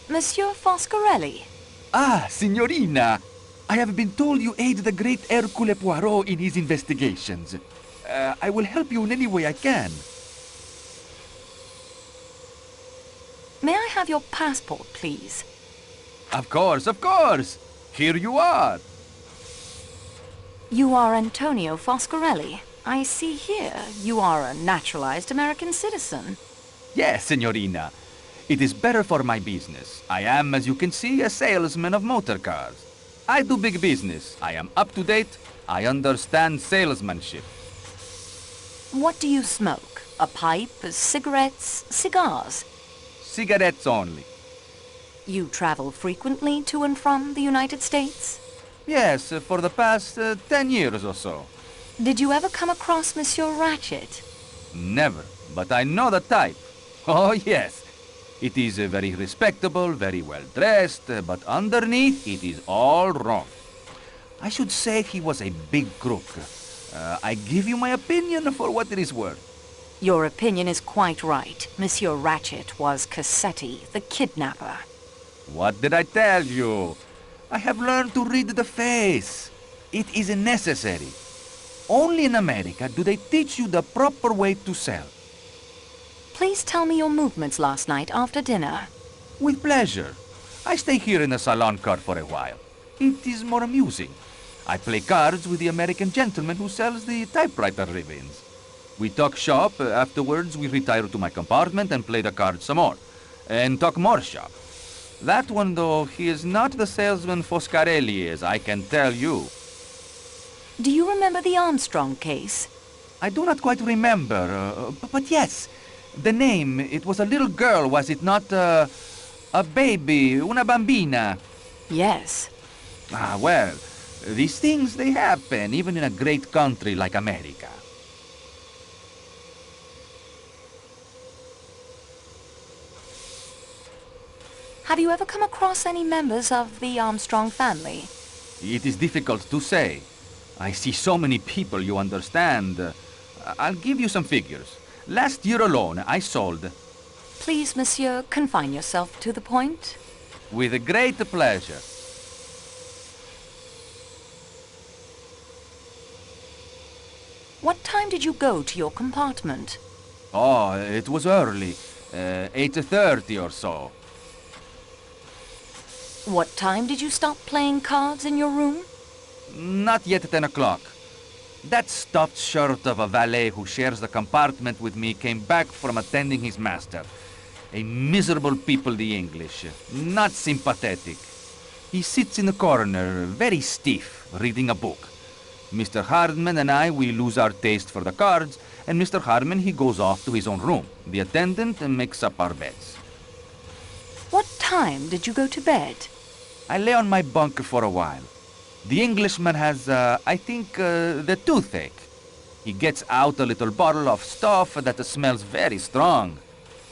Monsieur Foscarelli. Ah, Signorina! I have been told you aid the great Hercule Poirot in his investigations. I will help you in any way I can. May I have your passport, please? Of course, of course! Here you are! You are Antonio Foscarelli. I see here you are a naturalized American citizen. Yes, Signorina. It is better for my business. I am, as you can see, a salesman of motor cars. I do big business. I am up to date. I understand salesmanship. What do you smoke? A pipe, cigarettes, cigars? Cigarettes only. You travel frequently to and from the United States? Yes, for the past 10 years or so. Did you ever come across Monsieur Ratchet? Never, but I know the type. Oh, yes. It is very respectable, very well dressed, but underneath it is all wrong. I should say he was a big crook. I give you my opinion for what it is worth. Your opinion is quite right. Monsieur Ratchet was Cassetti, the kidnapper. What did I tell you? I have learned to read the face. It is necessary. Only in America do they teach you the proper way to sell. Please tell me your movements last night after dinner. With pleasure. I stay here in the salon car for a while. It is more amusing. I play cards with the American gentleman who sells the typewriter ribbons. We talk shop, afterwards we retire to my compartment and play the cards some more. And talk more shop. That one, though, he is not the salesman Foscarelli is, I can tell you. Do you remember the Armstrong case? I do not quite remember, but yes. The name, it was a little girl, was it not? A baby, una bambina. Yes. Ah, well, these things, they happen, even in a great country like America. Have you ever come across any members of the Armstrong family? It is difficult to say. I see so many people, you understand. I'll give you some figures. Last year alone, I sold... Please, monsieur, confine yourself to the point. With great pleasure. What time did you go to your compartment? Oh, it was early. 8:30 or so. What time did you stop playing cards in your room? Not yet 10 o'clock. That stuffed shirt of a valet who shares the compartment with me came back from attending his master. A miserable people, the English. Not sympathetic. He sits in the corner, very stiff, reading a book. Mr. Hardman and I, we lose our taste for the cards, and Mr. Hardman, he goes off to his own room. The attendant makes up our beds. What time did you go to bed? I lay on my bunk for a while. The Englishman has, I think, the toothache. He gets out a little bottle of stuff that smells very strong.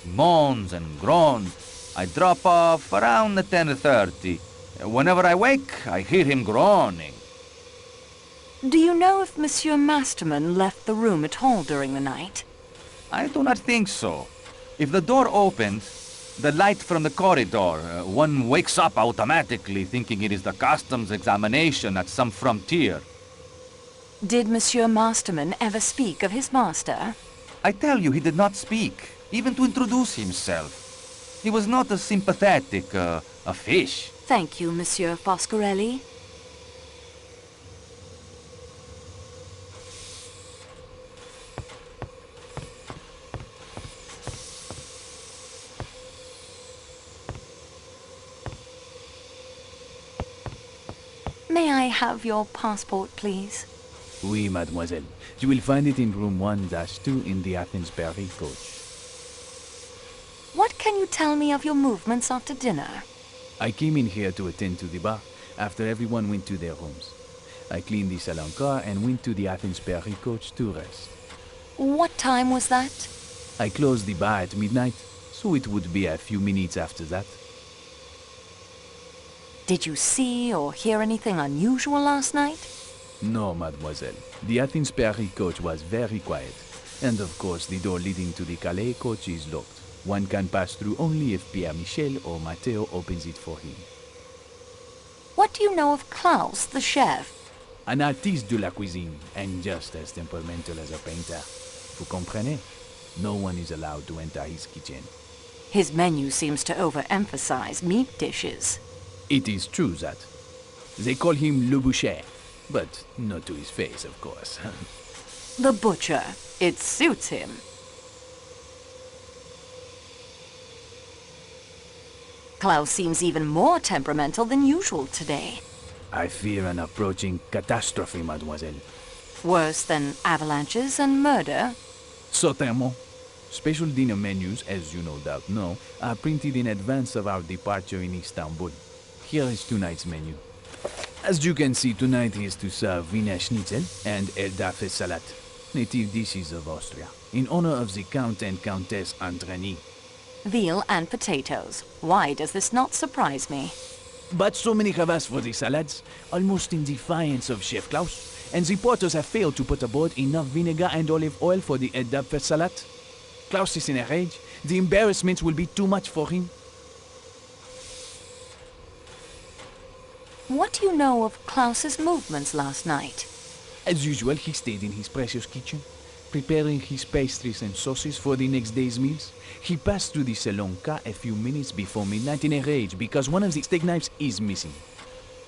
He moans and groans. I drop off around 10:30. Whenever I wake, I hear him groaning. Do you know if Monsieur Masterman left the room at all during the night? I do not think so. If the door opened, the light from the corridor, one wakes up automatically thinking it is the customs examination at some frontier. Did Monsieur Masterman ever speak of his master? I tell you, he did not speak, even to introduce himself. He was not as sympathetic, a fish. Thank you, Monsieur Foscarelli. May I have your passport, please? Oui, mademoiselle. You will find it in room 1-2 in the Athens-Paris coach. What can you tell me of your movements after dinner? I came in here to attend to the bar after everyone went to their rooms. I cleaned the salon car and went to the Athens-Paris coach to rest. What time was that? I closed the bar at midnight, so it would be a few minutes after that. Did you see or hear anything unusual last night? No, mademoiselle. The Athens-Paris coach was very quiet. And of course, the door leading to the Calais coach is locked. One can pass through only if Pierre Michel or Matteo opens it for him. What do you know of Klaus, the chef? An artiste de la cuisine, and just as temperamental as a painter. Vous comprenez? No one is allowed to enter his kitchen. His menu seems to overemphasize meat dishes. It is true that. They call him Le Boucher, but not to his face, of course. The butcher. It suits him. Klaus seems even more temperamental than usual today. I fear an approaching catastrophe, mademoiselle. Worse than avalanches and murder. Certainement. Special dinner menus, as you no doubt know, are printed in advance of our departure in Istanbul. Here is tonight's menu. As you can see, tonight he is to serve Wiener Schnitzel and Eldafe Salat, native dishes of Austria, in honor of the Count and Countess Andreni. Veal and potatoes. Why does this not surprise me? But so many have asked for the salads, almost in defiance of Chef Klaus, and the porters have failed to put aboard enough vinegar and olive oil for the Eldafe Salat. Klaus is in a rage. The embarrassment will be too much for him. What do you know of Klaus's movements last night? As usual, he stayed in his precious kitchen, preparing his pastries and sauces for the next day's meals. He passed through the salon car a few minutes before midnight in a rage because one of the steak knives is missing.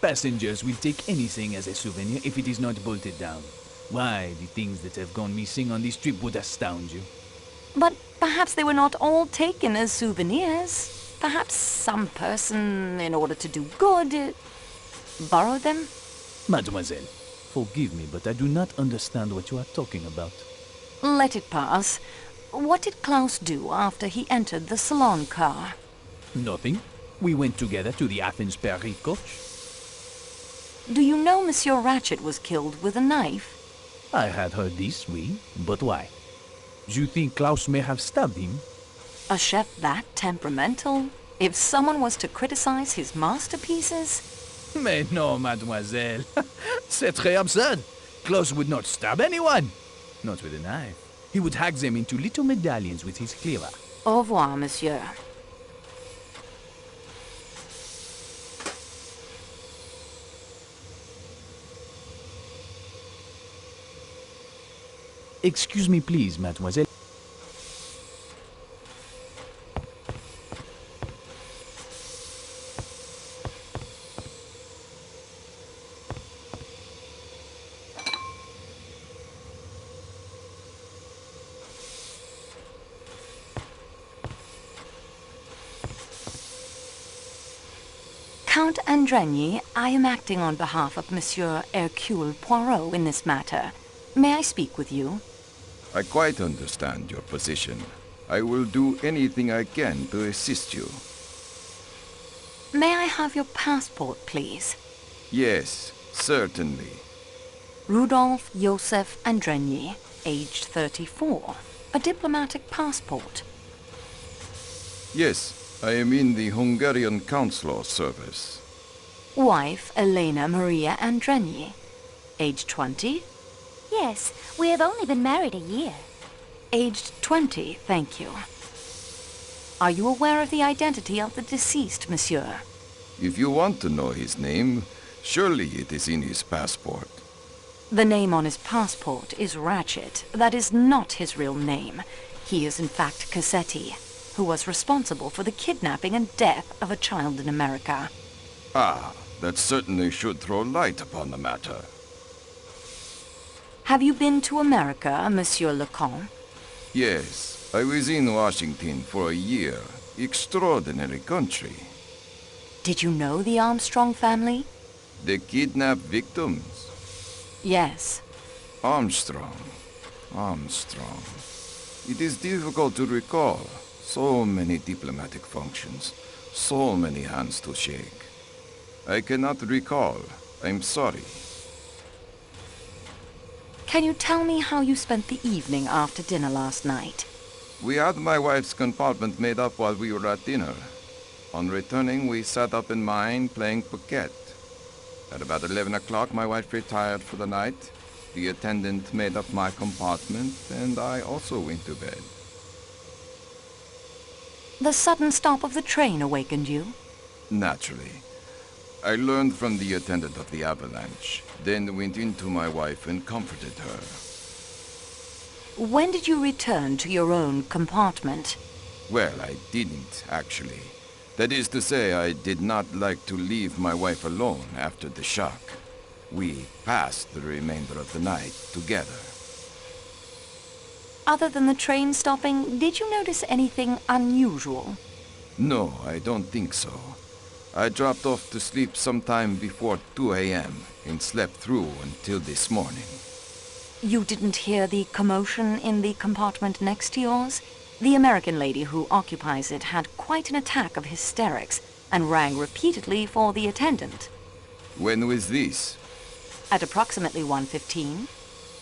Passengers will take anything as a souvenir if it is not bolted down. Why, the things that have gone missing on this trip would astound you. But perhaps they were not all taken as souvenirs. Perhaps some person, in order to do good, borrowed them? Mademoiselle, forgive me, but I do not understand what you are talking about. Let it pass. What did Klaus do after he entered the salon car? Nothing. We went together to the Athens-Paris coach. Do you know Monsieur Ratchet was killed with a knife? I had heard this, oui, but why? Do you think Klaus may have stabbed him? A chef that temperamental? If someone was to criticize his masterpieces? Mais non, mademoiselle. C'est très absurd. Klaus would not stab anyone. Not with a knife. He would hack them into little medallions with his cleaver. Au revoir, monsieur. Excuse me, please, mademoiselle. Count Andreni, I am acting on behalf of Monsieur Hercule Poirot in this matter. May I speak with you? I quite understand your position. I will do anything I can to assist you. May I have your passport, please? Yes, certainly. Rudolph Joseph Andreni, aged 34. A diplomatic passport. Yes, I am in the Hungarian consular service. Wife Elena Maria Andreni, aged 20. Yes, we have only been married a year. Aged 20, thank you. Are you aware of the identity of the deceased, monsieur? If you want to know his name, surely it is in his passport. The name on his passport is Ratchet. That is not his real name. He is in fact Cassetti, who was responsible for the kidnapping and death of a child in America. Ah, that certainly should throw light upon the matter. Have you been to America, Monsieur Leconte? Yes, I was in Washington for a year. Extraordinary country. Did you know the Armstrong family? The kidnapped victims. Yes. Armstrong. It is difficult to recall. So many diplomatic functions. So many hands to shake. I cannot recall. I'm sorry. Can you tell me how you spent the evening after dinner last night? We had my wife's compartment made up while we were at dinner. On returning, we sat up in mine playing piquet. At about 11 o'clock, my wife retired for the night. The attendant made up my compartment, and I also went to bed. The sudden stop of the train awakened you? Naturally. I learned from the attendant of the avalanche, then went in to my wife and comforted her. When did you return to your own compartment? Well, I didn't, actually. That is to say, I did not like to leave my wife alone after the shock. We passed the remainder of the night together. Other than the train stopping, did you notice anything unusual? No, I don't think so. I dropped off to sleep sometime before 2 a.m. and slept through until this morning. You didn't hear the commotion in the compartment next to yours? The American lady who occupies it had quite an attack of hysterics and rang repeatedly for the attendant. When was this? At approximately 1:15.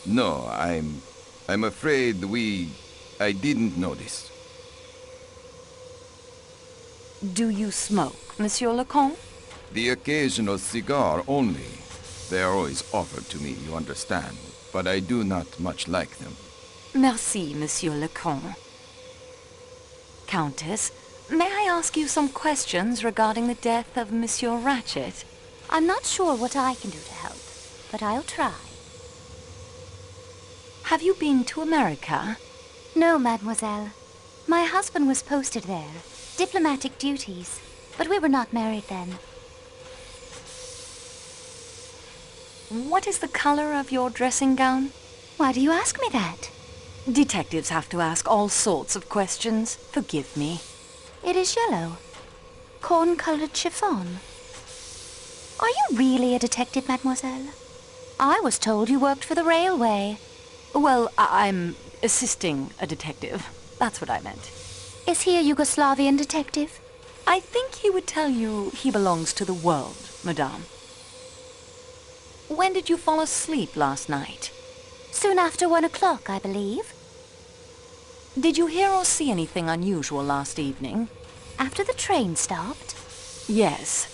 No, I'm afraid I didn't notice. Do you smoke, Monsieur Lecomte? The occasional cigar only. They are always offered to me, you understand, but I do not much like them. Merci, Monsieur Lecomte. Countess, may I ask you some questions regarding the death of Monsieur Ratchet? I'm not sure what I can do to help, but I'll try. Have you been to America? No, mademoiselle. My husband was posted there. Diplomatic duties. But we were not married then. What is the color of your dressing gown? Why do you ask me that? Detectives have to ask all sorts of questions. Forgive me. It is yellow. Corn-colored chiffon. Are you really a detective, mademoiselle? I was told you worked for the railway. Well, I'm assisting a detective. That's what I meant. Is he a Yugoslavian detective? I think he would tell you he belongs to the world, madame. When did you fall asleep last night? Soon after 1 o'clock, I believe. Did you hear or see anything unusual last evening? After the train stopped? Yes.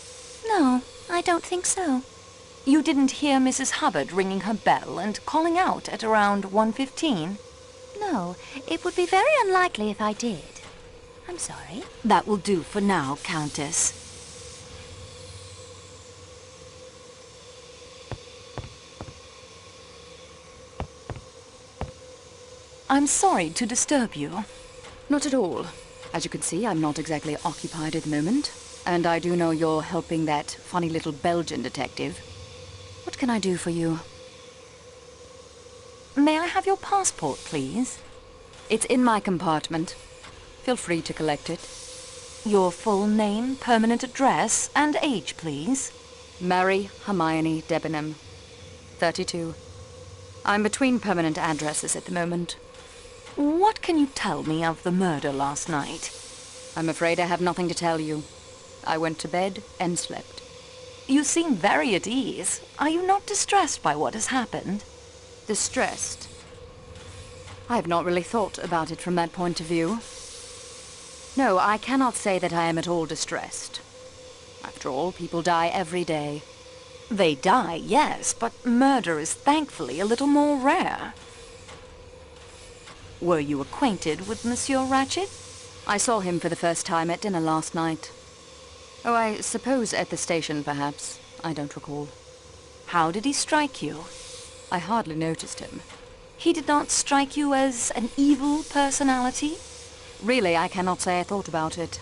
No, I don't think so. You didn't hear Mrs. Hubbard ringing her bell and calling out at around 1:15? No, it would be very unlikely if I did. I'm sorry. That will do for now, Countess. I'm sorry to disturb you. Not at all. As you can see, I'm not exactly occupied at the moment. And I do know you're helping that funny little Belgian detective. What can I do for you? May I have your passport, please? It's in my compartment. Feel free to collect it. Your full name, permanent address, and age, please. Mary Hermione Debenham, 32. I'm between permanent addresses at the moment. What can you tell me of the murder last night? I'm afraid I have nothing to tell you. I went to bed and slept. You seem very at ease. Are you not distressed by what has happened? Distressed? I have not really thought about it from that point of view. No, I cannot say that I am at all distressed. After all, people die every day. They die, yes, but murder is thankfully a little more rare. Were you acquainted with Monsieur Ratchet? I saw him for the first time at dinner last night. Oh, I suppose at the station, perhaps. I don't recall. How did he strike you? I hardly noticed him. He did not strike you as an evil personality? Really, I cannot say I thought about it.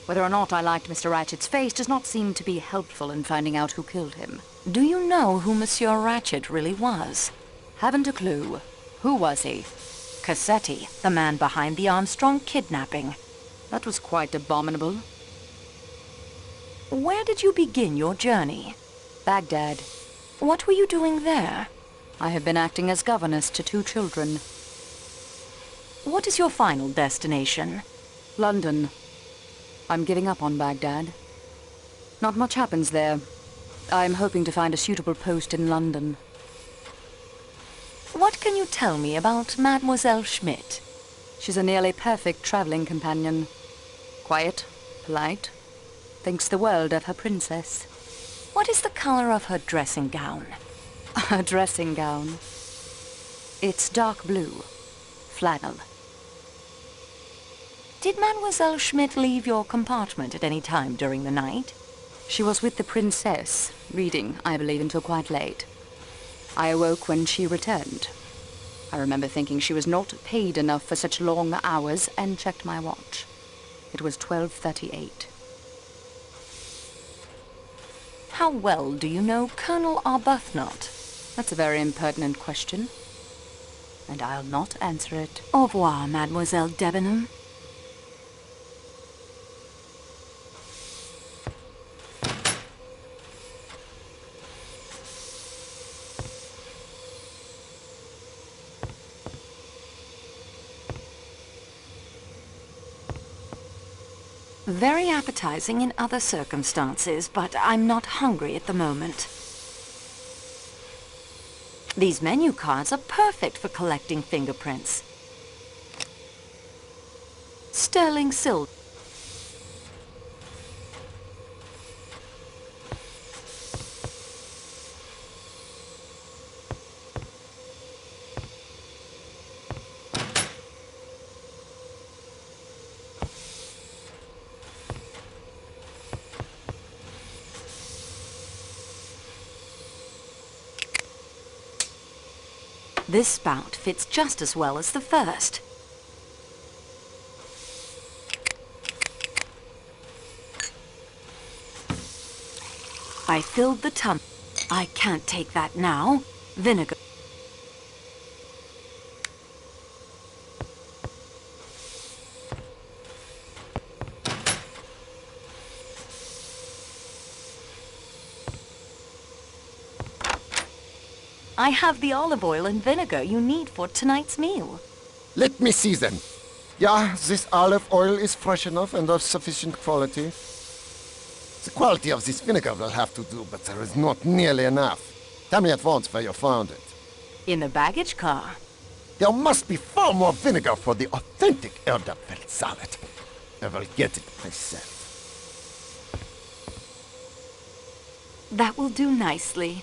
Whether or not I liked Mr. Ratchet's face does not seem to be helpful in finding out who killed him. Do you know who Monsieur Ratchet really was? Haven't a clue. Who was he? Cassetti, the man behind the Armstrong kidnapping. That was quite abominable. Where did you begin your journey? Baghdad. What were you doing there? I have been acting as governess to 2 children. What is your final destination? London. I'm giving up on Baghdad. Not much happens there. I'm hoping to find a suitable post in London. What can you tell me about Mademoiselle Schmidt? She's a nearly perfect traveling companion. Quiet, polite, thinks the world of her princess. What is the color of her dressing gown? Her dressing gown. It's dark blue. Flannel. Did Mademoiselle Schmidt leave your compartment at any time during the night? She was with the princess, reading, I believe, until quite late. I awoke when she returned. I remember thinking she was not paid enough for such long hours and checked my watch. It was 12:38. How well do you know Colonel Arbuthnot? That's a very impertinent question, and I'll not answer it. Au revoir, Mademoiselle Debenham. Very appetizing in other circumstances, but I'm not hungry at the moment. These menu cards are perfect for collecting fingerprints. Sterling silver. This spout fits just as well as the first. I filled the tumbler. I can't take that now. Vinegar. I have the olive oil and vinegar you need for tonight's meal. Let me see then. Yeah, this olive oil is fresh enough and of sufficient quality. The quality of this vinegar will have to do, but there is not nearly enough. Tell me at once where you found it. In the baggage car. There must be far more vinegar for the authentic Erdapfel salad. I will get it myself. That will do nicely.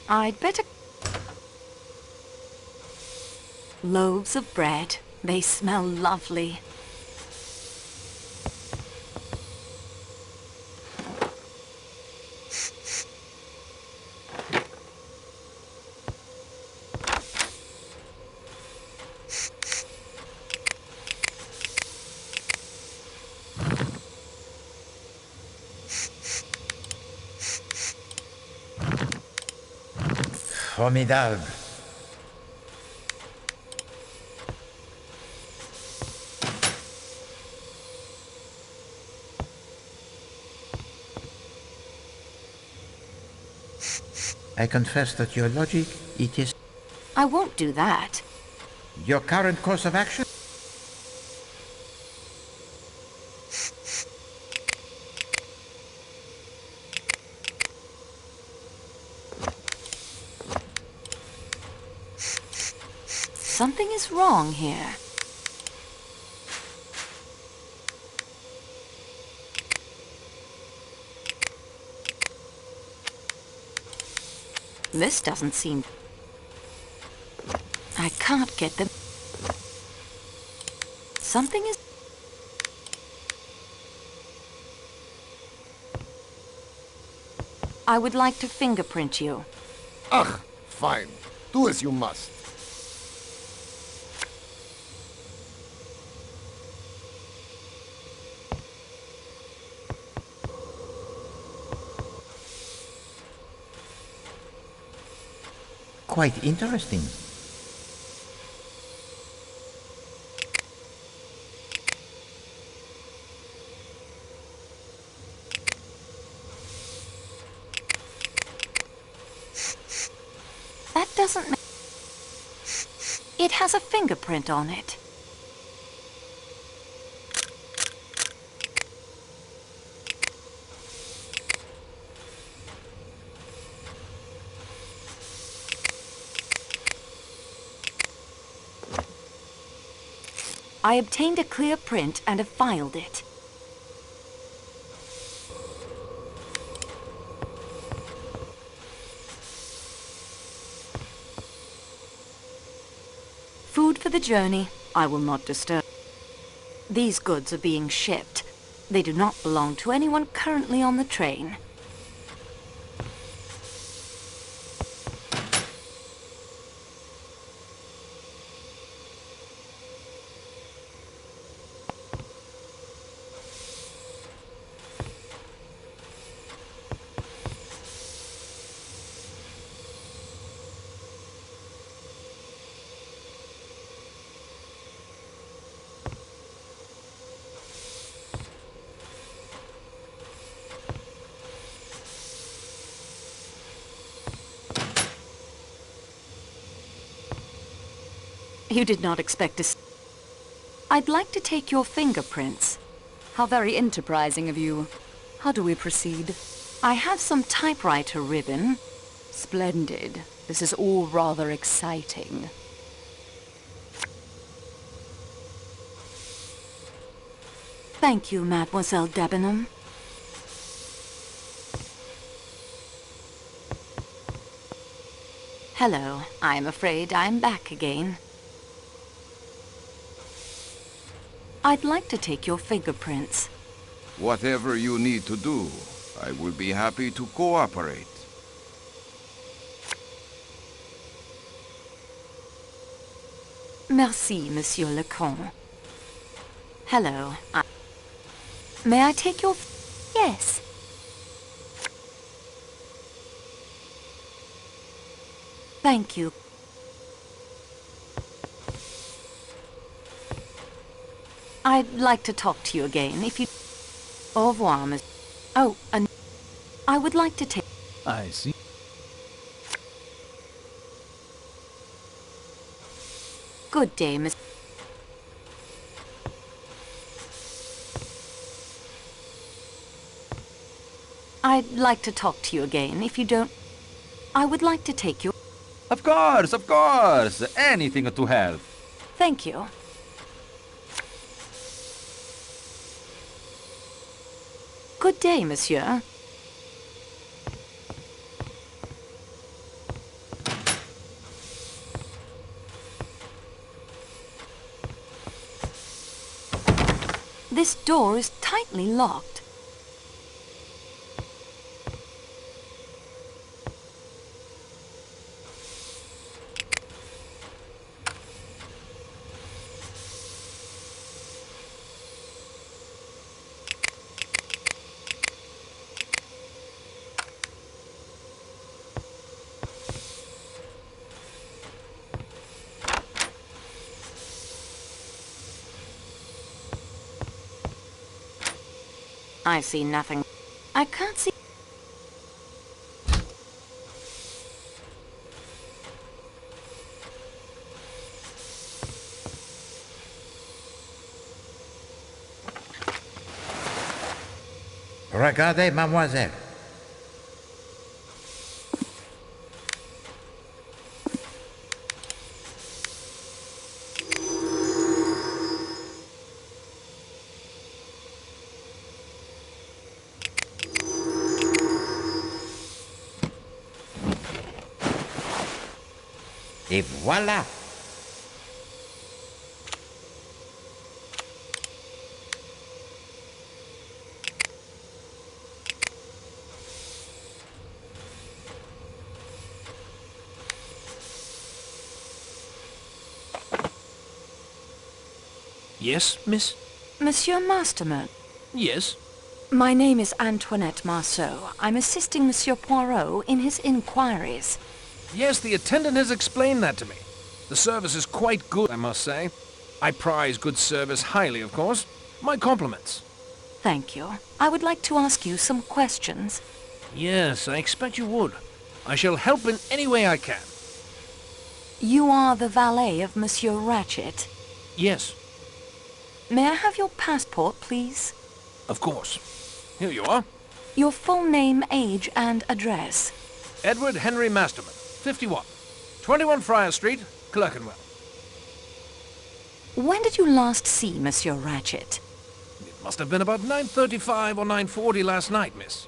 I'd better... Loaves of bread. They smell lovely. Formidable. I confess that your logic, it is... I won't do that. Your current course of action? Something is wrong here. This doesn't seem... I can't get them... Something is... I would like to fingerprint you. Ach, fine. Do as you must. Quite interesting. That doesn't make... It has a fingerprint on it. I obtained a clear print and have filed it. Food for the journey. I will not disturb. These goods are being shipped. They do not belong to anyone currently on the train. You did not expect to... I'd like to take your fingerprints. How very enterprising of you. How do we proceed? I have some typewriter ribbon. Splendid. This is all rather exciting. Thank you, Mademoiselle Debenham. Hello. I am afraid I am back again. I'd like to take your fingerprints. Whatever you need to do, I will be happy to cooperate. Merci, Monsieur le Comte. Hello. May I take your... Yes. Thank you. I'd like to talk to you again, if you... Au revoir, Miss... Oh, and... I would like to take... I see. Good day, Miss... I'd like to talk to you again, if you don't... I would like to take your... Of course! Anything to help. Thank you. Good day, monsieur. This door is tightly locked. I see nothing. I can't see... Regardez, mademoiselle. Et voilà! Yes, miss? Monsieur Masterman, Yes? my name is Antoinette Marceau. I'm assisting Monsieur Poirot in his inquiries. Yes, the attendant has explained that to me. The service is quite good, I must say. I prize good service highly, of course. My compliments. Thank you. I would like to ask you some questions. Yes, I expect you would. I shall help in any way I can. You are the valet of Monsieur Ratchet. Yes, May I have your passport, please? of course. Here you are. Your full name, age, and address. Edward Henry Masterman, 51. 21 Friar Street, Clerkenwell. When did you last see Monsieur Ratchet? It must have been about 9:35 or 9:40 last night, miss.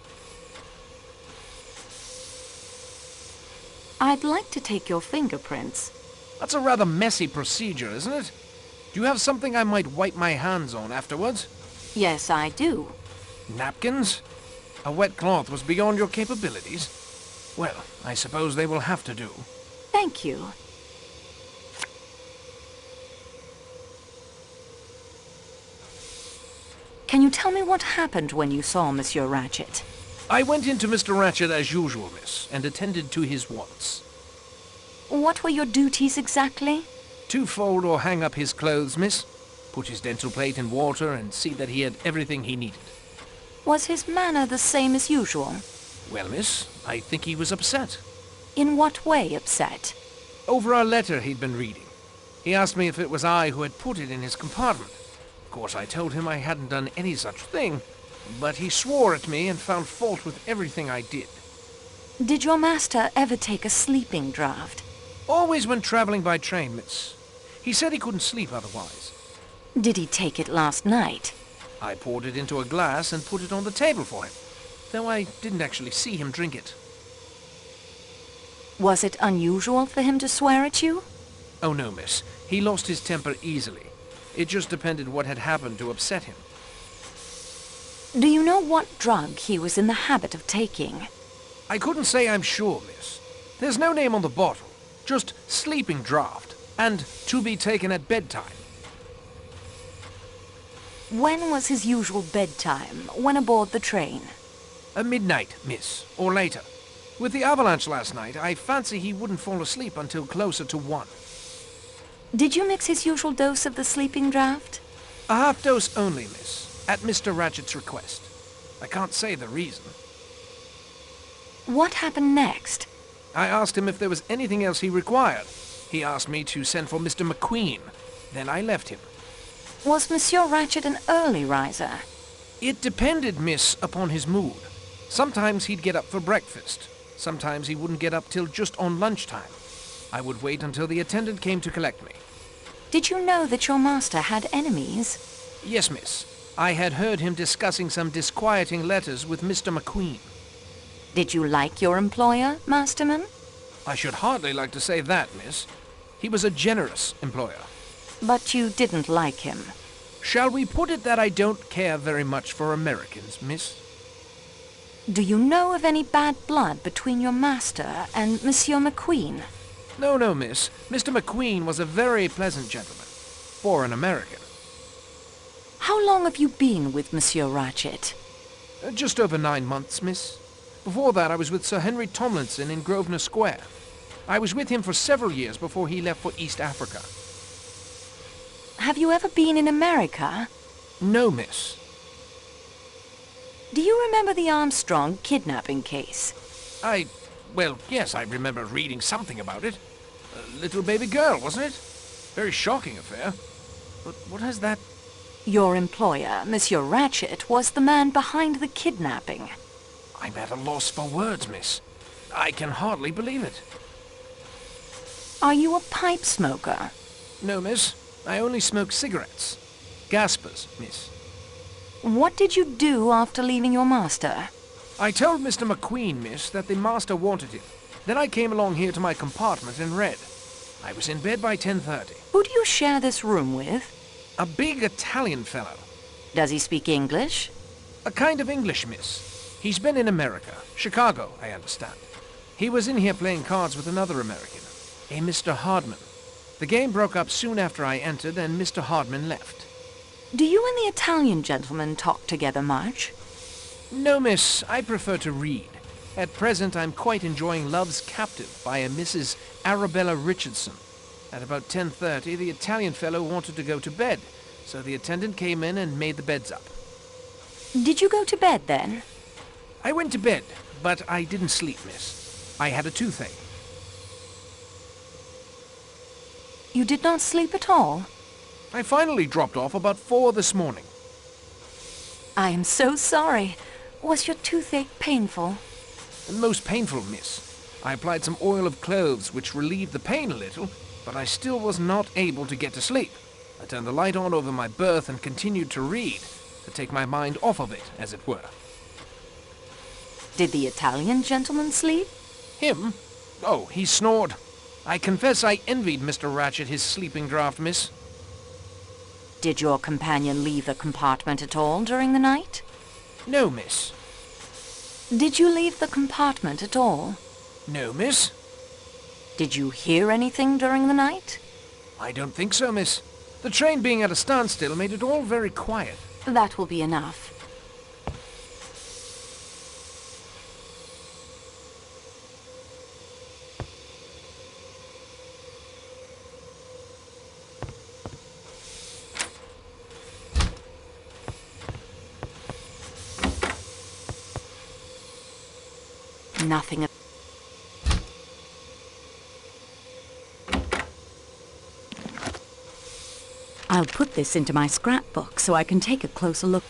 I'd like to take your fingerprints. That's a rather messy procedure, isn't it? Do you have something I might wipe my hands on afterwards? Yes, I do. Napkins? A wet cloth was beyond your capabilities? Well, I suppose they will have to do. Thank you. Can you tell me what happened when you saw Monsieur Ratchet? I went into Mr. Ratchet as usual, miss, and attended to his wants. What were your duties exactly? To fold or hang up his clothes, miss. Put his dental plate in water and see that he had everything he needed. Was his manner the same as usual? Well, miss, I think he was upset. In what way upset? Over our letter he'd been reading. He asked me if it was I who had put it in his compartment. Of course, I told him I hadn't done any such thing, but he swore at me and found fault with everything I did. Did your master ever take a sleeping draught? Always when traveling by train, miss. He said he couldn't sleep otherwise. Did he take it last night? I poured it into a glass and put it on the table for him, though I didn't actually see him drink it. Was it unusual for him to swear at you? Oh no, miss. He lost his temper easily. It just depended what had happened to upset him. Do you know what drug he was in the habit of taking? I couldn't say I'm sure, miss. There's no name on the bottle. Just sleeping draught, and to be taken at bedtime. When was his usual bedtime, when aboard the train? Midnight, miss, or later. With the avalanche last night, I fancy he wouldn't fall asleep until closer to 1. Did you mix his usual dose of the sleeping draught? A half dose only, miss, at Mr. Ratchet's request. I can't say the reason. What happened next? I asked him if there was anything else he required. He asked me to send for Mr. McQueen. Then I left him. Was Monsieur Ratchet an early riser? It depended, miss, upon his mood. Sometimes he'd get up for breakfast. Sometimes he wouldn't get up till just on lunchtime. I would wait until the attendant came to collect me. Did you know that your master had enemies? Yes, miss. I had heard him discussing some disquieting letters with Mr. McQueen. Did you like your employer, Masterman? I should hardly like to say that, miss. He was a generous employer. But you didn't like him. Shall we put it that I don't care very much for Americans, miss? Do you know of any bad blood between your master and Monsieur McQueen? No, no, miss. Mr. McQueen was a very pleasant gentleman. For an American. How long have you been with Monsieur Ratchet? Just over 9 months, miss. Before that, I was with Sir Henry Tomlinson in Grosvenor Square. I was with him for several years before he left for East Africa. Have you ever been in America? No, miss. Do you remember the Armstrong kidnapping case? Well, yes, I remember reading something about it. A little baby girl, wasn't it? Very shocking affair. But what has that... Your employer, Monsieur Ratchet, was the man behind the kidnapping. I'm at a loss for words, miss. I can hardly believe it. Are you a pipe smoker? No, miss. I only smoke cigarettes. Gaspers, miss. What did you do after leaving your master? I told Mr. McQueen, miss, that the master wanted him. Then I came along here to my compartment and read. I was in bed by 10:30. Who do you share this room with? A big Italian fellow. Does he speak English? A kind of English, miss. He's been in America. Chicago, I understand. He was in here playing cards with another American, a Mr. Hardman. The game broke up soon after I entered, and Mr. Hardman left. Do you and the Italian gentleman talk together much? No, miss. I prefer to read. At present, I'm quite enjoying Love's Captive by a Mrs. Arabella Richardson. At about 10:30, the Italian fellow wanted to go to bed, so the attendant came in and made the beds up. Did you go to bed then? I went to bed, but I didn't sleep, miss. I had a toothache. You did not sleep at all? I finally dropped off about 4 this morning. I am so sorry. Was your toothache painful? Most painful, miss. I applied some oil of cloves which relieved the pain a little, but I still was not able to get to sleep. I turned the light on over my berth and continued to read, to take my mind off of it, as it were. Did the Italian gentleman sleep? Him? Oh, he snored. I confess I envied Mr. Ratchet his sleeping draught, miss. Did your companion leave the compartment at all during the night? No, miss. Did you leave the compartment at all? No, miss. Did you hear anything during the night? I don't think so, miss. The train being at a standstill made it all very quiet. That will be enough. Nothing. I'll put this into my scrapbook so I can take a closer look.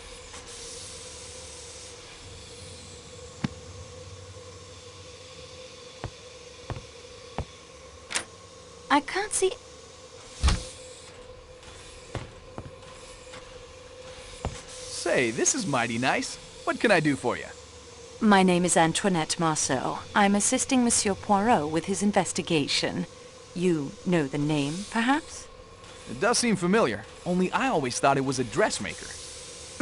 I can't see... Say, this is mighty nice. What can I do for you? My name is Antoinette Marceau. I'm assisting Monsieur Poirot with his investigation. You know the name, perhaps? It does seem familiar, only I always thought it was a dressmaker.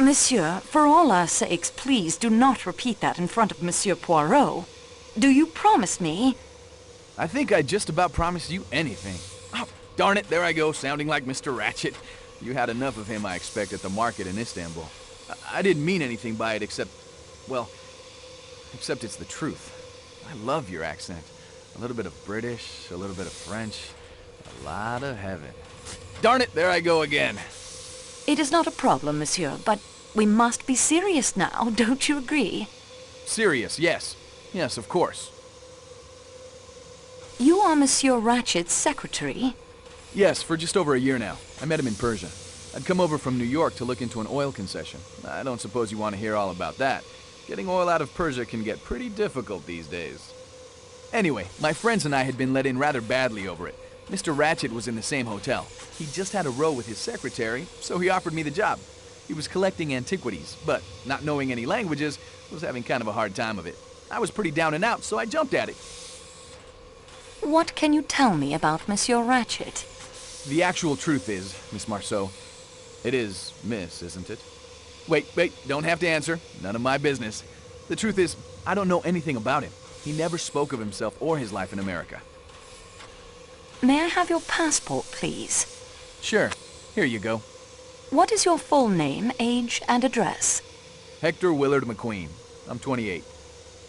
Monsieur, for all our sakes, please do not repeat that in front of Monsieur Poirot. Do you promise me? I think I just about promised you anything. Oh, darn it, there I go, sounding like Mr. Ratchet. You had enough of him, I expect, at the market in Istanbul. I didn't mean anything by it except, well, except it's the truth. I love your accent. A little bit of British, a little bit of French, a lot of heaven. Darn it, there I go again. It is not a problem, monsieur, but we must be serious now, don't you agree? Serious, yes. Yes, of course. You are Monsieur Ratchet's secretary? Yes, for just over a year now. I met him in Persia. I'd come over from New York to look into an oil concession. I don't suppose you want to hear all about that. Getting oil out of Persia can get pretty difficult these days. Anyway, my friends and I had been let in rather badly over it. Mr. Ratchet was in the same hotel. He just had a row with his secretary, so he offered me the job. He was collecting antiquities, but not knowing any languages, was having kind of a hard time of it. I was pretty down and out, so I jumped at it. What can you tell me about Monsieur Ratchet? The actual truth is, Miss Marceau, it is Miss, isn't it? Wait, don't have to answer. None of my business. The truth is, I don't know anything about him. He never spoke of himself or his life in America. May I have your passport, please? Sure. Here you go. What is your full name, age, and address? Hector Willard McQueen. I'm 28.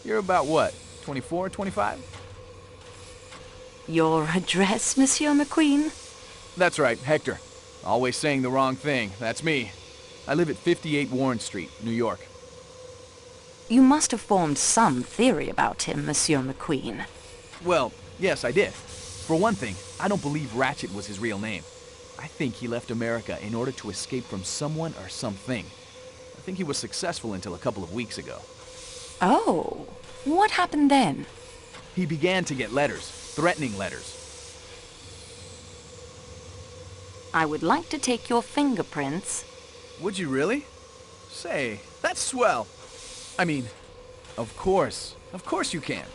You're about what, 24, 25? Your address, Monsieur McQueen? That's right, Hector. Always saying the wrong thing. That's me. I live at 58 Warren Street, New York. You must have formed some theory about him, Monsieur McQueen. Well, yes, I did. For one thing, I don't believe Ratchet was his real name. I think he left America in order to escape from someone or something. I think he was successful until a couple of weeks ago. Oh, what happened then? He began to get letters, threatening letters. I would like to take your fingerprints. Would you really? Say, that's swell. I mean, of course you can.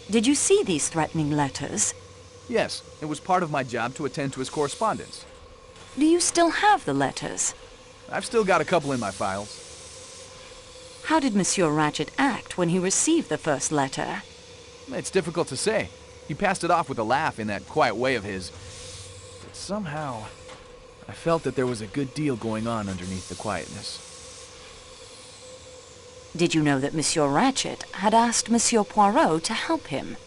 Did you see these threatening letters? Yes, it was part of my job to attend to his correspondence. Do you still have the letters? I've still got a couple in my files. How did Monsieur Ratchet act when he received the first letter? It's difficult to say. He passed it off with a laugh in that quiet way of his. But somehow, I felt that there was a good deal going on underneath the quietness. Did you know that Monsieur Ratchet had asked Monsieur Poirot to help him?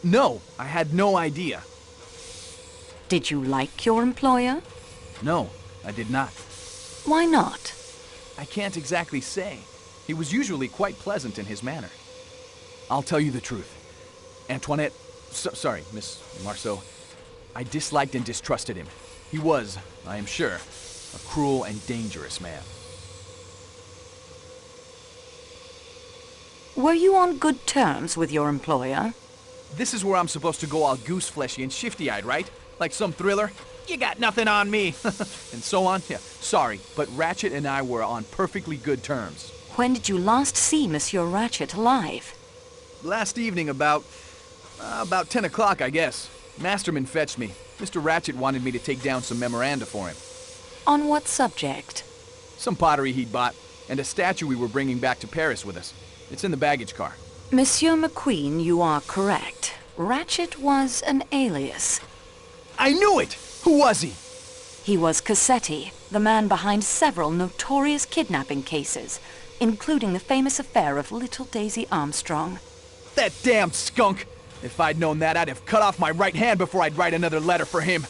No, I had no idea. Did you like your employer? No, I did not. Why not? I can't exactly say. He was usually quite pleasant in his manner. I'll tell you the truth. Antoinette, sorry, Miss Marceau, I disliked and distrusted him. He was, I am sure, a cruel and dangerous man. Were you on good terms with your employer? This is where I'm supposed to go all goose-fleshy and shifty-eyed, right? Like some thriller? You got nothing on me! And so on? Yeah, sorry, but Ratchet and I were on perfectly good terms. When did you last see Monsieur Ratchet alive? Last evening about 10 o'clock, I guess. Masterman fetched me. Mr. Ratchet wanted me to take down some memoranda for him. On what subject? Some pottery he'd bought, and a statue we were bringing back to Paris with us. It's in the baggage car. Monsieur McQueen, you are correct. Ratchet was an alias. I knew it! Who was he? He was Cassetti, the man behind several notorious kidnapping cases, including the famous affair of little Daisy Armstrong. That damn skunk! If I'd known that, I'd have cut off my right hand before I'd write another letter for him.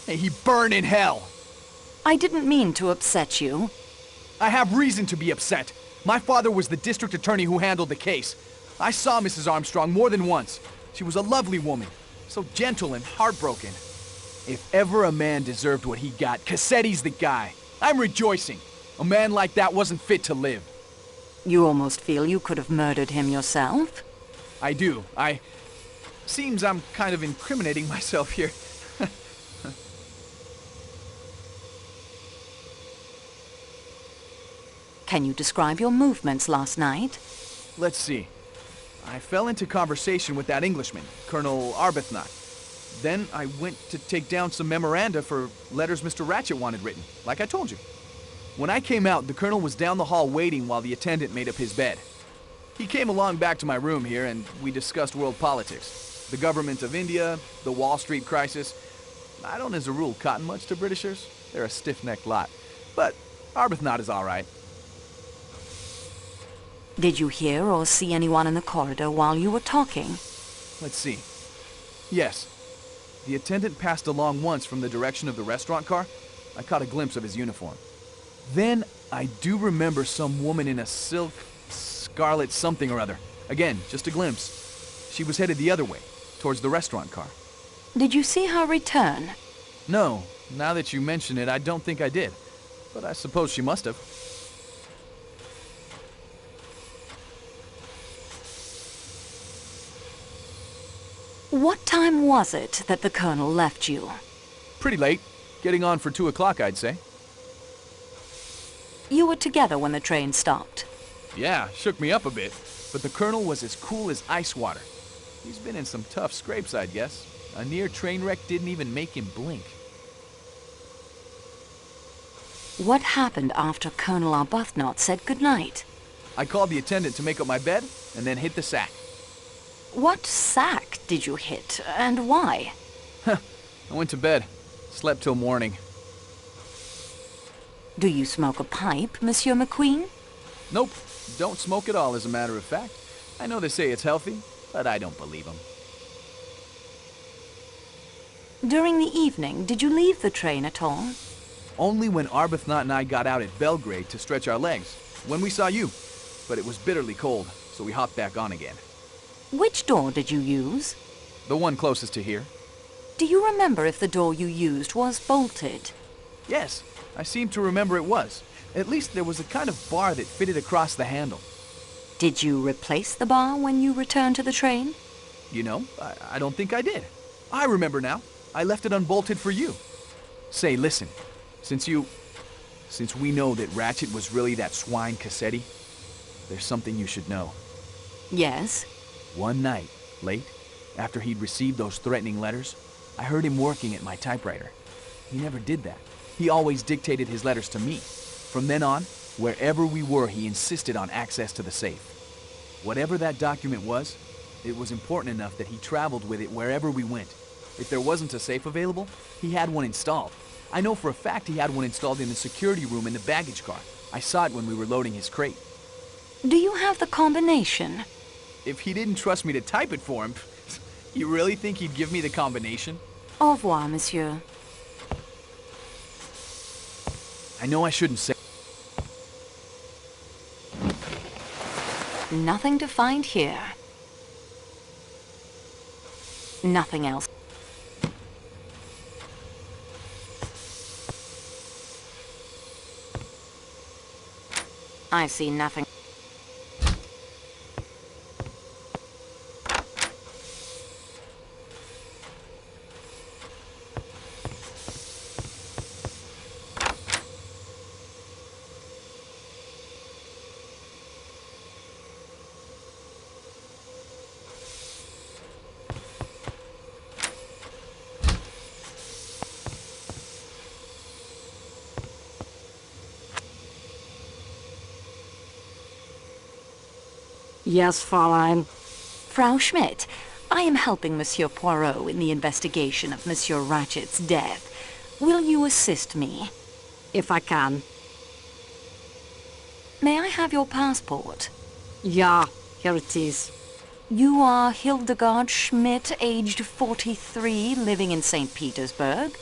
May he burn in hell! I didn't mean to upset you. I have reason to be upset. My father was the district attorney who handled the case. I saw Mrs. Armstrong more than once. She was a lovely woman, so gentle and heartbroken. If ever a man deserved what he got, Cassetti's the guy. I'm rejoicing. A man like that wasn't fit to live. You almost feel you could have murdered him yourself? I do. Seems I'm kind of incriminating myself here. Can you describe your movements last night? Let's see. I fell into conversation with that Englishman, Colonel Arbuthnot. Then I went to take down some memoranda for letters Mr. Ratchet wanted written, like I told you. When I came out, the Colonel was down the hall waiting while the attendant made up his bed. He came along back to my room here, and we discussed world politics. The government of India, the Wall Street crisis. I don't, as a rule, cotton much to Britishers. They're a stiff-necked lot. But Arbuthnot is all right. Did you hear or see anyone in the corridor while you were talking? Let's see. Yes. The attendant passed along once from the direction of the restaurant car. I caught a glimpse of his uniform. Then I do remember some woman in a silk, scarlet something or other. Again, just a glimpse. She was headed the other way, towards the restaurant car. Did you see her return? No. Now that you mention it, I don't think I did. But I suppose she must have. What time was it that the Colonel left you? Pretty late. Getting on for 2 o'clock, I'd say. You were together when the train stopped. Yeah, shook me up a bit. But the Colonel was as cool as ice water. He's been in some tough scrapes, I'd guess. A near train wreck didn't even make him blink. What happened after Colonel Arbuthnot said goodnight? I called the attendant to make up my bed, and then hit the sack. What sack did you hit, and why? I went to bed. Slept till morning. Do you smoke a pipe, Monsieur McQueen? Nope. Don't smoke at all, as a matter of fact. I know they say it's healthy, but I don't believe them. During the evening, did you leave the train at all? Only when Arbuthnot and I got out at Belgrade to stretch our legs. When we saw you. But it was bitterly cold, so we hopped back on again. Which door did you use? The one closest to here. Do you remember if the door you used was bolted? Yes, I seem to remember it was. At least there was a kind of bar that fitted across the handle. Did you replace the bar when you returned to the train? You know, I don't think I did. I remember now. I left it unbolted for you. Say, listen, since we know that Ratchet was really that swine Cassetti, there's something you should know. Yes? One night, late, after he'd received those threatening letters, I heard him working at my typewriter. He never did that. He always dictated his letters to me. From then on, wherever we were, he insisted on access to the safe. Whatever that document was, it was important enough that he traveled with it wherever we went. If there wasn't a safe available, he had one installed. I know for a fact he had one installed in the security room in the baggage car. I saw it when we were loading his crate. Do you have the combination? If he didn't trust me to type it for him, you really think he'd give me the combination? Au revoir, monsieur. I know I shouldn't say. Nothing to find here. Nothing else. I see nothing. Yes, Fräulein. Frau Schmidt, I am helping Monsieur Poirot in the investigation of Monsieur Ratchet's death. Will you assist me? If I can. May I have your passport? Yeah, here it is. You are Hildegard Schmidt, aged 43, living in St. Petersburg?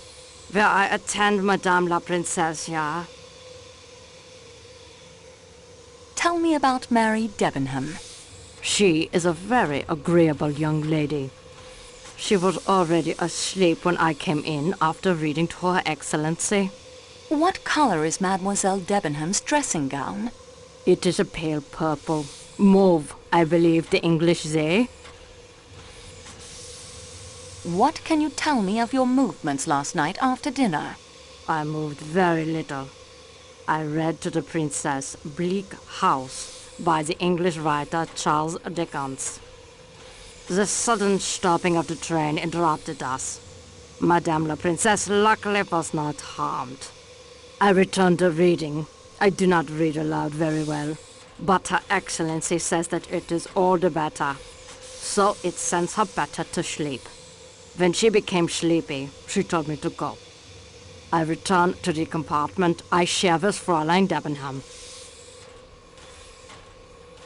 Where I attend Madame la Princesse, yeah. Tell me about Mary Debenham. She is a very agreeable young lady. She was already asleep when I came in after reading to Her Excellency. What color is Mademoiselle Debenham's dressing gown? It is a pale purple. Mauve, I believe the English say. What can you tell me of your movements last night after dinner? I moved very little. I read to the Princess Bleak House by the English writer Charles Dickens. The sudden stopping of the train interrupted us. Madame la Princesse luckily was not harmed. I returned to reading. I do not read aloud very well, but Her Excellency says that it is all the better, so it sends her better to sleep. When she became sleepy, she told me to go. I returned to the compartment I share with Fräulein Debenham.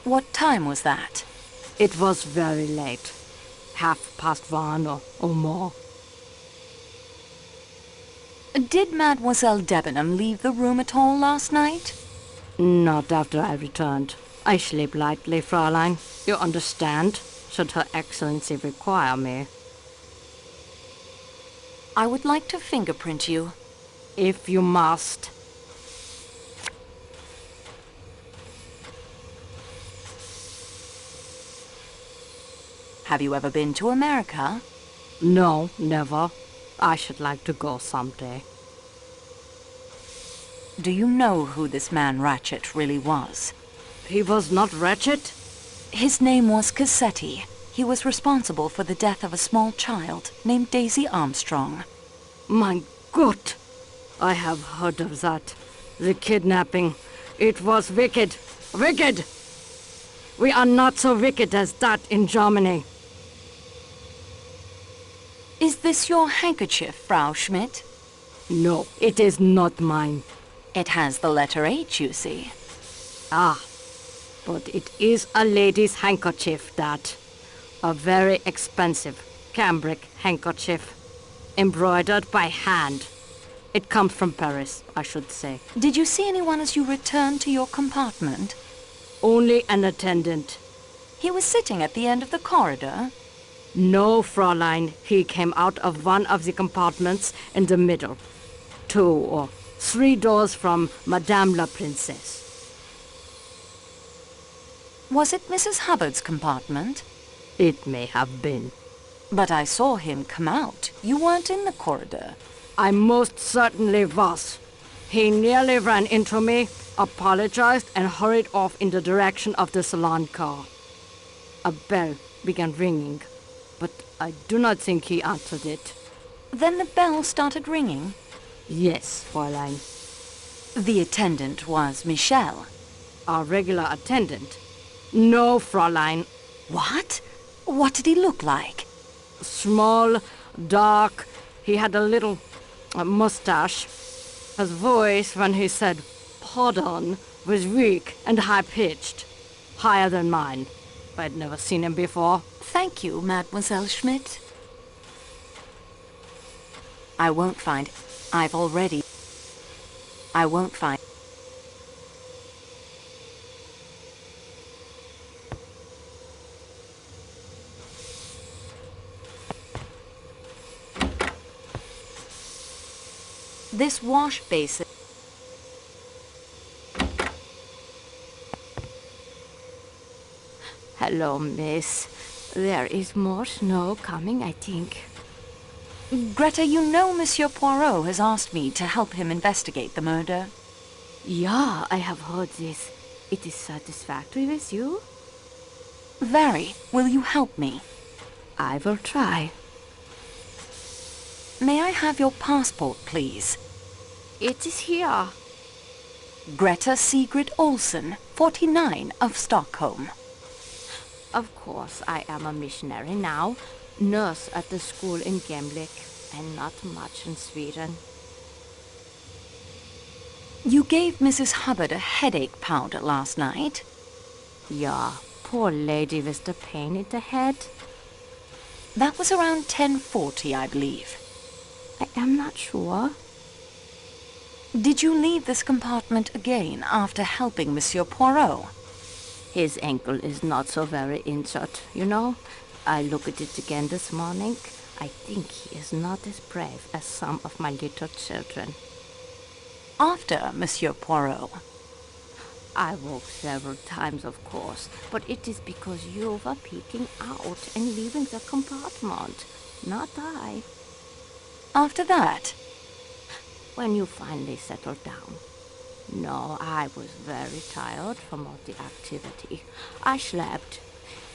What time was that? It was very late. 1:30 or more. Did Mademoiselle Debenham leave the room at all last night? Not after I returned. I sleep lightly, Fräulein. You understand? Should Her Excellency require me. I would like to fingerprint you. If you must. Have you ever been to America? No, never. I should like to go someday. Do you know who this man Ratchet really was? He was not Ratchet? His name was Cassetti. He was responsible for the death of a small child named Daisy Armstrong. My God! I have heard of that. The kidnapping. It was wicked. Wicked! We are not so wicked as that in Germany. Is this your handkerchief, Frau Schmidt? No, it is not mine. It has the letter H, you see. Ah, but it is a lady's handkerchief, that. A very expensive cambric handkerchief. Embroidered by hand. It comes from Paris, I should say. Did you see anyone as you returned to your compartment? Only an attendant. He was sitting at the end of the corridor? No, Fräulein. He came out of one of the compartments in the middle. 2 or 3 doors from Madame la Princesse. Was it Mrs. Hubbard's compartment? It may have been. But I saw him come out. You weren't in the corridor. I most certainly was. He nearly ran into me, apologized, and hurried off in the direction of the salon car. A bell began ringing, but I do not think he answered it. Then the bell started ringing? Yes, Fräulein. The attendant was Michel. Our regular attendant? No, Fräulein. What? What did he look like? Small, dark. He had a little mustache. His voice, when he said "pardon," was weak and high-pitched. Higher than mine. I'd never seen him before. Thank you, Mademoiselle Schmidt. I won't find... I won't find... This wash basin... Hello, miss. There is more snow coming, I think. Greta, you know Monsieur Poirot has asked me to help him investigate the murder. Yeah, I have heard this. It is satisfactory with you? Very. Will you help me? I will try. May I have your passport, please? It is here. Greta Sigrid Olsen, 49, of Stockholm. Of course, I am a missionary now, nurse at the school in Gemlik, and not much in Sweden. You gave Mrs. Hubbard a headache powder last night. Yeah, poor lady with the pain in the head. That was around 10:40, I believe. I am not sure. Did you leave this compartment again after helping Monsieur Poirot? His ankle is not so very injured, you know. I looked at it again this morning. I think he is not as brave as some of my little children. After Monsieur Poirot? I woke several times, of course, but it is because you were peeking out and leaving the compartment, not I. After that? When you finally settled down. No, I was very tired from all the activity. I slept.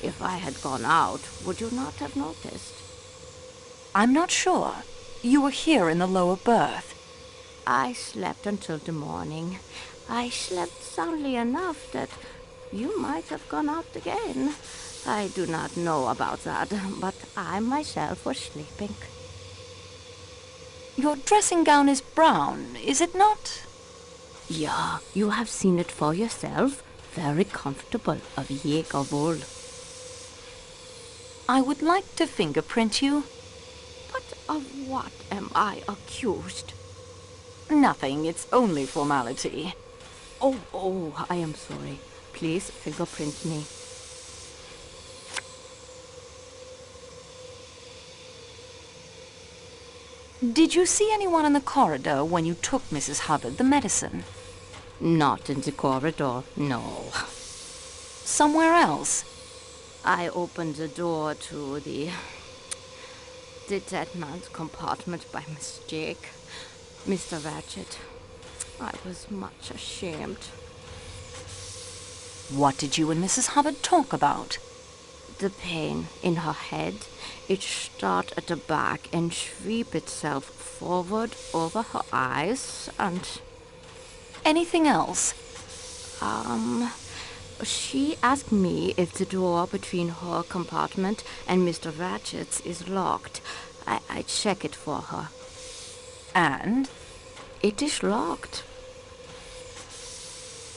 If I had gone out, would you not have noticed? I'm not sure. You were here in the lower berth. I slept until the morning. I slept soundly enough that you might have gone out again. I do not know about that, but I myself was sleeping. Your dressing gown is brown, is it not? Yeah, you have seen it for yourself. Very comfortable, of Jaeger wool. I would like to fingerprint you. But of what am I accused? Nothing, it's only formality. Oh, I am sorry. Please fingerprint me. Did you see anyone in the corridor when you took Mrs. Hubbard the medicine? Not in the corridor, no. Somewhere else? I opened the door to the dead man's compartment by mistake. Mr. Ratchet. I was much ashamed. What did you and Mrs. Hubbard talk about? The pain in her head. It started at the back and sweep itself forward over her eyes and... Anything else? She asked me if the door between her compartment and Mr. Ratchet's is locked. I check it for her. And? It is locked.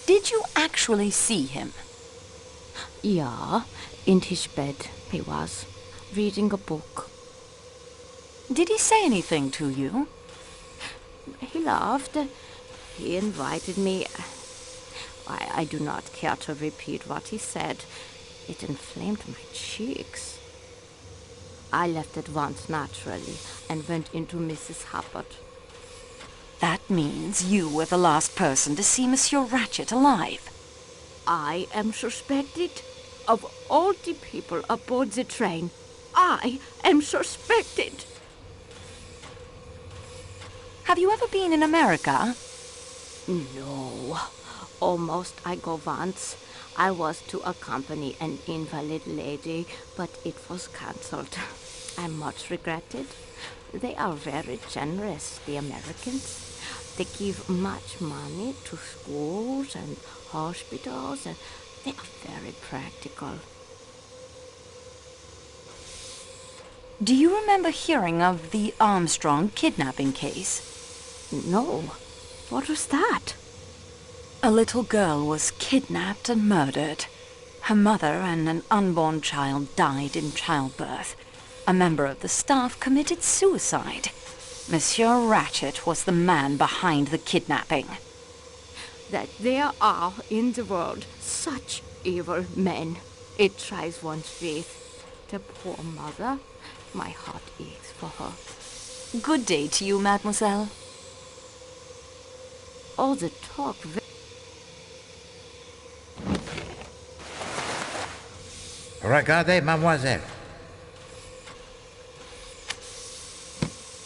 Did you actually see him? Yeah, in his bed he was, reading a book. Did he say anything to you? He laughed. He invited me. I do not care to repeat what he said. It inflamed my cheeks. I left at once naturally and went into Mrs. Hubbard. That means you were the last person to see Monsieur Ratchet alive. I am suspected. Of all the people aboard the train, I am suspected. Have you ever been in America? No. Almost I go once. I was to accompany an invalid lady, but it was cancelled. I much regret it. They are very generous, the Americans. They give much money to schools and hospitals, and they are very practical. Do you remember hearing of the Armstrong kidnapping case? No. What was that? A little girl was kidnapped and murdered. Her mother and an unborn child died in childbirth. A member of the staff committed suicide. Monsieur Ratchet was the man behind the kidnapping. That there are in the world such evil men. It tries one's faith. The poor mother, my heart aches for her. Good day to you, mademoiselle. All the talk... Regardez, mademoiselle.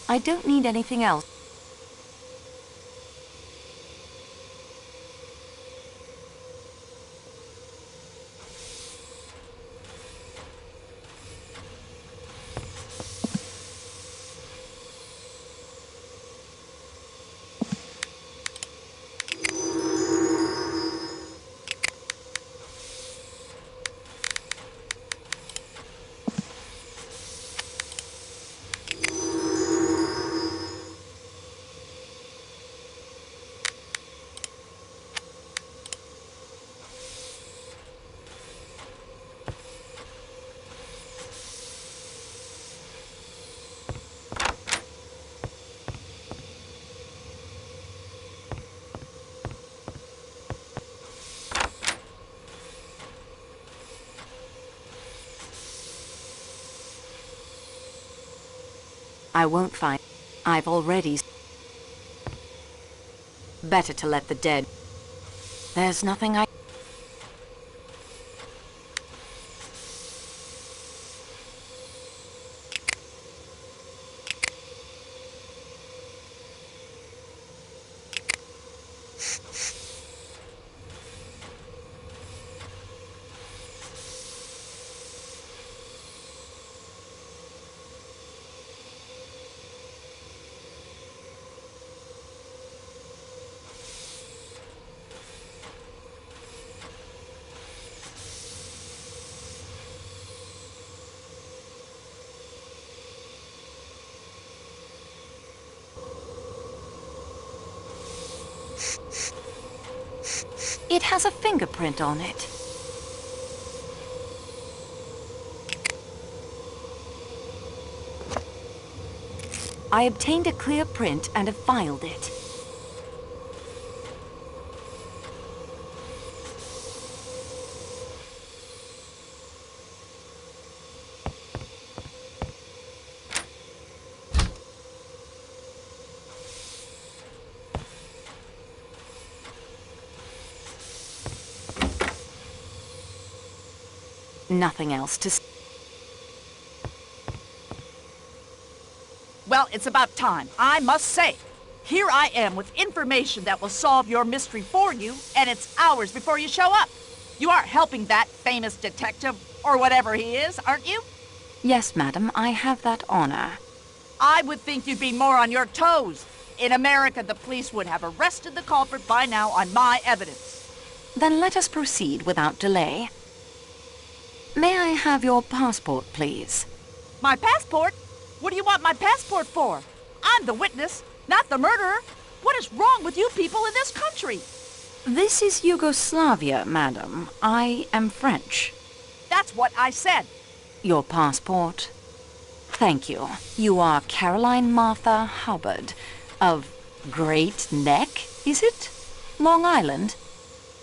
I don't need anything else. I won't find... I've already... Better to let the dead... There's nothing I... It has a fingerprint on it. I obtained a clear print and have filed it. Nothing else to... Well, it's about time. I must say, here I am with information that will solve your mystery for you, and it's hours before you show up. You aren't helping that famous detective, or whatever he is, aren't you? Yes, madam, I have that honor. I would think you'd be more on your toes. In America, the police would have arrested the culprit by now on my evidence. Then let us proceed without delay. May I have your passport, please? My passport? What do you want my passport for? I'm the witness, not the murderer. What is wrong with you people in this country? This is Yugoslavia, madam. I am French. That's what I said. Your passport? Thank you. You are Caroline Martha Hubbard of Great Neck, is it? Long Island?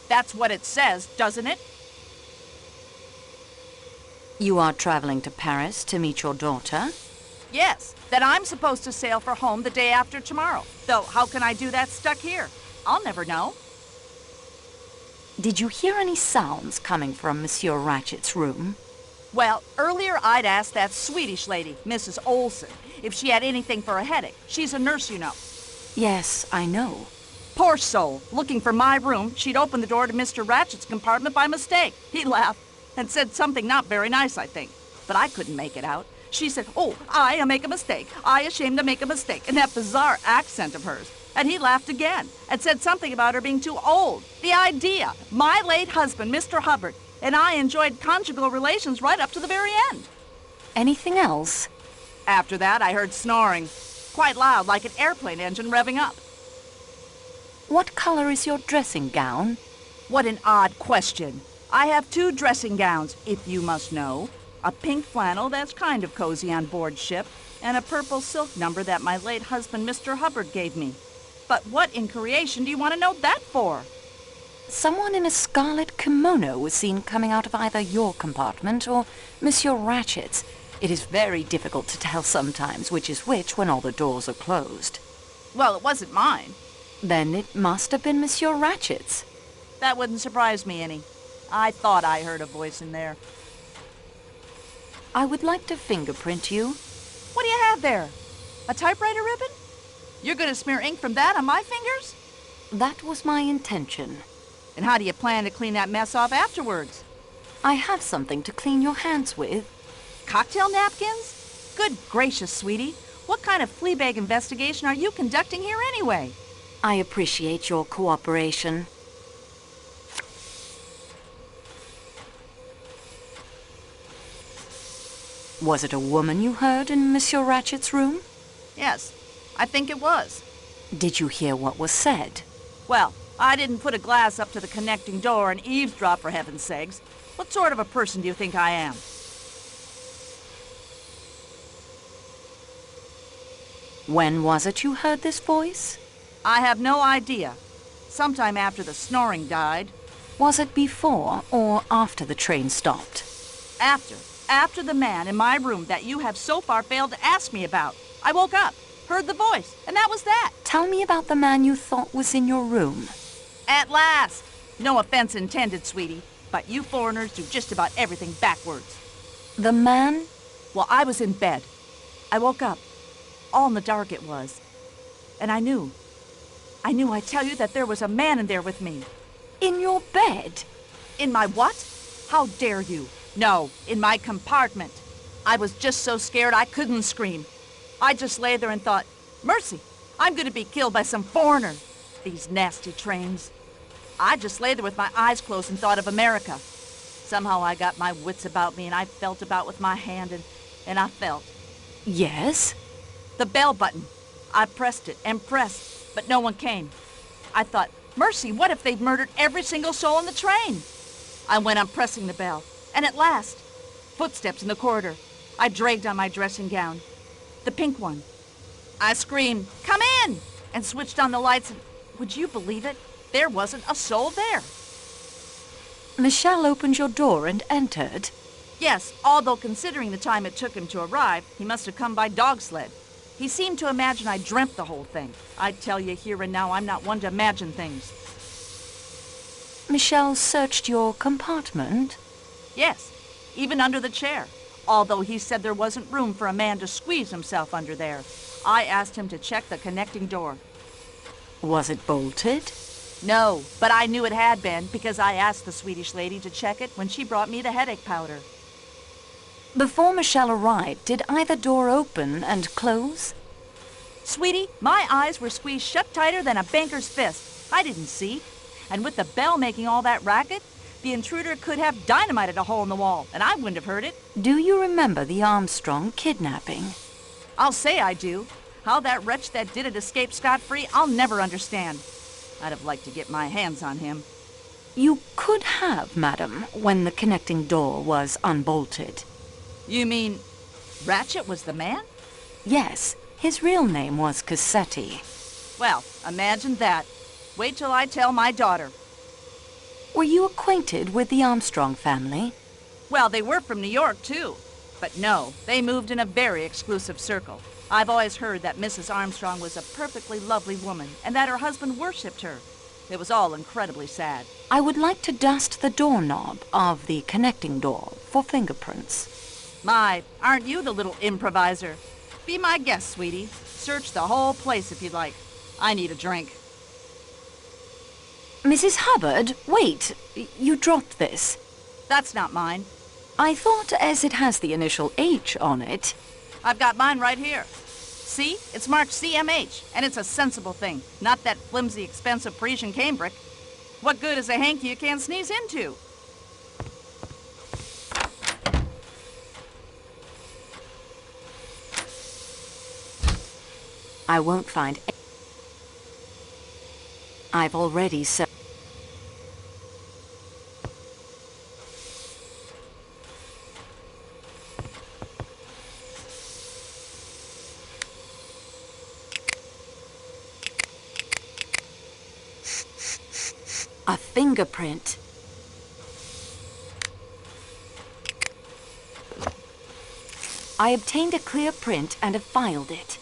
That's what it says, doesn't it? You are traveling to Paris to meet your daughter? Yes, that I'm supposed to sail for home the day after tomorrow. Though, how can I do that stuck here? I'll never know. Did you hear any sounds coming from Monsieur Ratchet's room? Well, earlier I'd asked that Swedish lady, Mrs. Olson, if she had anything for a headache. She's a nurse, you know. Yes, I know. Poor soul. Looking for my room, she'd opened the door to Mr. Ratchet's compartment by mistake. He laughed and said something not very nice, I think. But I couldn't make it out. She said, "Oh, I make a mistake. I ashamed to make a mistake," in that bizarre accent of hers. And he laughed again and said something about her being too old. The idea! My late husband, Mr. Hubbard, and I enjoyed conjugal relations right up to the very end. Anything else? After that, I heard snoring. Quite loud, like an airplane engine revving up. What color is your dressing gown? What an odd question. I have 2 dressing gowns, if you must know. A pink flannel that's kind of cozy on board ship, and a purple silk number that my late husband, Mr. Hubbard, gave me. But what in creation do you want to know that for? Someone in a scarlet kimono was seen coming out of either your compartment or Monsieur Ratchet's. It is very difficult to tell sometimes which is which when all the doors are closed. Well, it wasn't mine. Then it must have been Monsieur Ratchet's. That wouldn't surprise me any. I thought I heard a voice in there. I would like to fingerprint you. What do you have there? A typewriter ribbon? You're going to smear ink from that on my fingers? That was my intention. And how do you plan to clean that mess off afterwards? I have something to clean your hands with. Cocktail napkins? Good gracious, sweetie. What kind of fleabag investigation are you conducting here anyway? I appreciate your cooperation. Was it a woman you heard in Monsieur Ratchet's room? Yes, I think it was. Did you hear what was said? Well, I didn't put a glass up to the connecting door and eavesdrop, for heaven's sakes. What sort of a person do you think I am? When was it you heard this voice? I have no idea. Sometime after the snoring died. Was it before or after the train stopped? After the man in my room that you have so far failed to ask me about. I woke up, heard the voice, and that was that. Tell me about the man you thought was in your room. At last! No offense intended, sweetie, but you foreigners do just about everything backwards. The man? Well, I was in bed. I woke up. All in the dark it was. And I knew, I tell you, that there was a man in there with me. In your bed? In my what? How dare you? No, in my compartment. I was just so scared I couldn't scream. I just lay there and thought, mercy, I'm gonna be killed by some foreigner. These nasty trains. I just lay there with my eyes closed and thought of America. Somehow I got my wits about me and I felt about with my hand and I felt. Yes? The bell button. I pressed it and pressed, but no one came. I thought, mercy, what if they've murdered every single soul on the train? I went on pressing the bell, and at last, footsteps in the corridor. I dragged on my dressing gown, the pink one. I screamed, come in, and switched on the lights, and would you believe it? There wasn't a soul there. Michel opened your door and entered. Yes, although considering the time it took him to arrive, he must have come by dog sled. He seemed to imagine I dreamt the whole thing. I tell you here and now, I'm not one to imagine things. Michel searched your compartment? Yes, even under the chair. Although he said there wasn't room for a man to squeeze himself under there. I asked him to check the connecting door. Was it bolted? No, but I knew it had been because I asked the Swedish lady to check it when she brought me the headache powder. Before Michel arrived, did either door open and close? Sweetie, my eyes were squeezed shut tighter than a banker's fist. I didn't see. And with the bell making all that racket, the intruder could have dynamited a hole in the wall, and I wouldn't have heard it. Do you remember the Armstrong kidnapping? I'll say I do. How that wretch that did it escaped scot-free, I'll never understand. I'd have liked to get my hands on him. You could have, madam, when the connecting door was unbolted. You mean Ratchet was the man? Yes, his real name was Cassetti. Well, imagine that. Wait till I tell my daughter. Were you acquainted with the Armstrong family? Well, they were from New York, too. But no, they moved in a very exclusive circle. I've always heard that Mrs. Armstrong was a perfectly lovely woman and that her husband worshipped her. It was all incredibly sad. I would like to dust the doorknob of the connecting door for fingerprints. My, aren't you the little improviser? Be my guest, sweetie. Search the whole place if you'd like. I need a drink. Mrs. Hubbard, wait. You dropped this. That's not mine. I thought as it has the initial H on it. I've got mine right here. See? It's marked CMH, and it's a sensible thing, not that flimsy, expensive Parisian cambric. What good is a hanky you can't sneeze into? I won't find. I've already searched. A fingerprint. I obtained a clear print and have filed it.